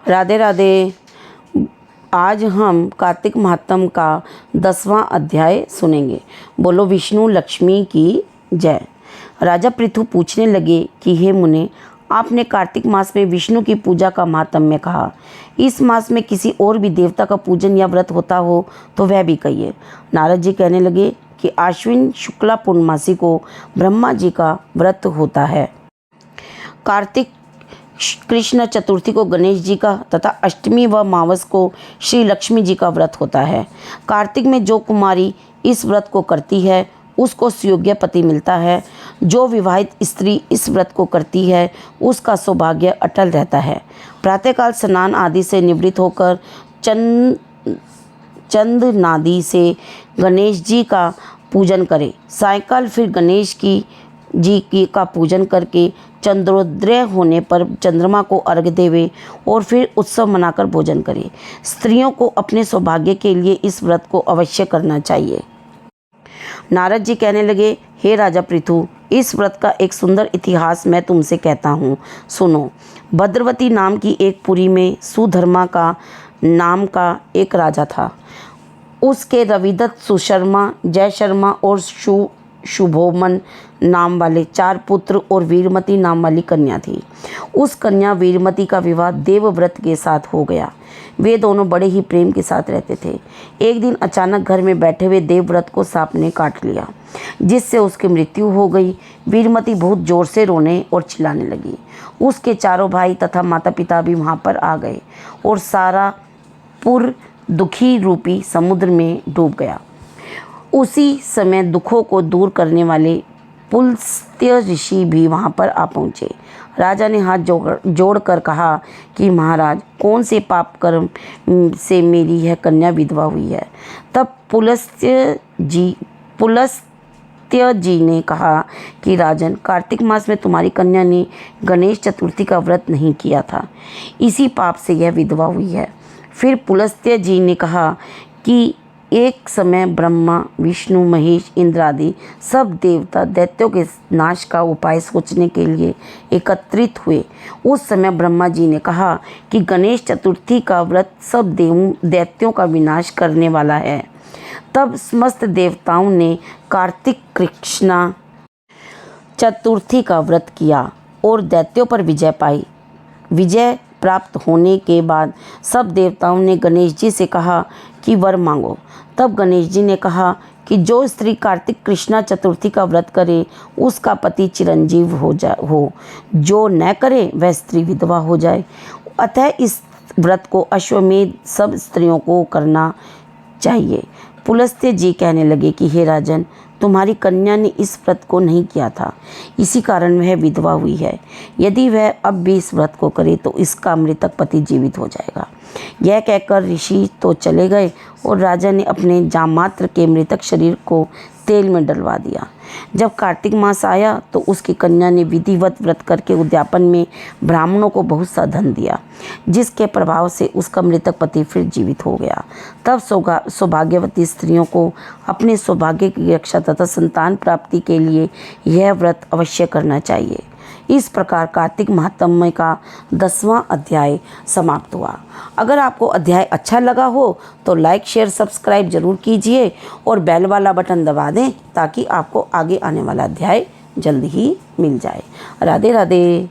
राधे राधे। आज हम कार्तिक महात्म का 10वां अध्याय सुनेंगे। बोलो विष्णु लक्ष्मी की जय। राजा पृथु पूछने लगे कि हे मुने, आपने कार्तिक मास में विष्णु की पूजा का महात्म्य कहा। इस मास में किसी और भी देवता का पूजन या व्रत होता हो तो वह भी कहिए। नारद जी कहने लगे कि आश्विन शुक्ला पूर्णमासी को ब्रह्मा जी का व्रत होता है। कार्तिक कृष्ण चतुर्थी को गणेश जी का तथा अष्टमी व मावस को श्री लक्ष्मी जी का व्रत होता है। कार्तिक में जो कुमारी इस व्रत को करती है उसको सुयोग्य पति मिलता है। जो विवाहित स्त्री इस व्रत को करती है उसका सौभाग्य अटल रहता है। प्रातःकाल स्नान आदि से निवृत्त होकर चंद नादि से गणेश जी का पूजन करें। सायंकाल फिर गणेश जी का पूजन करके चंद्रोदय होने पर चंद्रमा को अर्घ्य देवे और फिर उत्सव मनाकर भोजन करें। स्त्रियों को अपने सौभाग्य के लिए इस व्रत को अवश्य करना चाहिए। नारद जी कहने लगे, हे राजा पृथु, इस व्रत का एक सुंदर इतिहास मैं तुमसे कहता हूँ, सुनो। भद्रवती नाम की एक पुरी में सुधर्मा का नाम का एक राजा था। उसके रविदत्त, सुशर्मा, जय शर्मा और शुभोमन नाम वाले 4 पुत्र और वीरमती नाम वाली कन्या थी। उस कन्या वीरमती का विवाह देवव्रत के साथ हो गया। वे दोनों बड़े ही प्रेम के साथ रहते थे। एक दिन अचानक घर में बैठे हुए देवव्रत को सांप ने काट लिया, जिससे उसकी मृत्यु हो गई। वीरमती बहुत जोर से रोने और चिल्लाने लगी। उसके चारों भाई तथा माता पिता भी वहाँ पर आ गए और सारा पुर दुखी रूपी समुद्र में डूब गया। उसी समय दुखों को दूर करने वाले पुलस्त्य ऋषि भी वहाँ पर आ पहुँचे। राजा ने हाथ जोड़कर कहा कि महाराज, कौन से पाप कर्म से मेरी यह कन्या विधवा हुई है। तब पुलस्त्य जी ने कहा कि राजन, कार्तिक मास में तुम्हारी कन्या ने गणेश चतुर्थी का व्रत नहीं किया था, इसी पाप से यह विधवा हुई है। फिर पुलस्त्य जी ने कहा कि एक समय ब्रह्मा, विष्णु, महेश, इंद्र आदि सब देवता दैत्यों के नाश का उपाय सोचने के लिए एकत्रित हुए। उस समय ब्रह्मा जी ने कहा कि गणेश चतुर्थी का व्रत सब दैत्यों का विनाश करने वाला है। तब समस्त देवताओं ने कार्तिक कृष्ण चतुर्थी का व्रत किया और दैत्यों पर विजय पाई। विजय प्राप्त होने के बाद सब देवताओं ने गणेश जी से कहा कि वर मांगो। तब गणेश जी ने कहा कि जो स्त्री कार्तिक कृष्णा चतुर्थी का व्रत करे उसका पति चिरंजीव हो, जो न करे वह स्त्री विधवा हो जाए। अतः इस व्रत को अश्वमेध सब स्त्रियों को करना चाहिए। पुलस्त्य जी कहने लगे कि हे राजन, तुम्हारी कन्या ने इस व्रत को नहीं किया था, इसी कारण वह विधवा हुई है। यदि वह अब भी इस व्रत को करे तो इसका मृतक पति जीवित हो जाएगा। यह कहकर ऋषि तो चले गए और राजा ने अपने जामात्र के मृतक शरीर को तेल में डलवा दिया। जब कार्तिक मास आया तो उसकी कन्या ने विधिवत व्रत करके उद्यापन में ब्राह्मणों को बहुत सा धन दिया, जिसके प्रभाव से उसका मृतक पति फिर जीवित हो गया। तब सौभाग्यवती स्त्रियों को अपने सौभाग्य की रक्षा तथा संतान प्राप्ति के लिए यह व्रत अवश्य करना चाहिए। इस प्रकार कार्तिक महात्म्य का 10वां अध्याय समाप्त हुआ। अगर आपको अध्याय अच्छा लगा हो तो लाइक, शेयर, सब्सक्राइब जरूर कीजिए और बेल वाला बटन दबा दें ताकि आपको आगे आने वाला अध्याय जल्द ही मिल जाए। राधे राधे।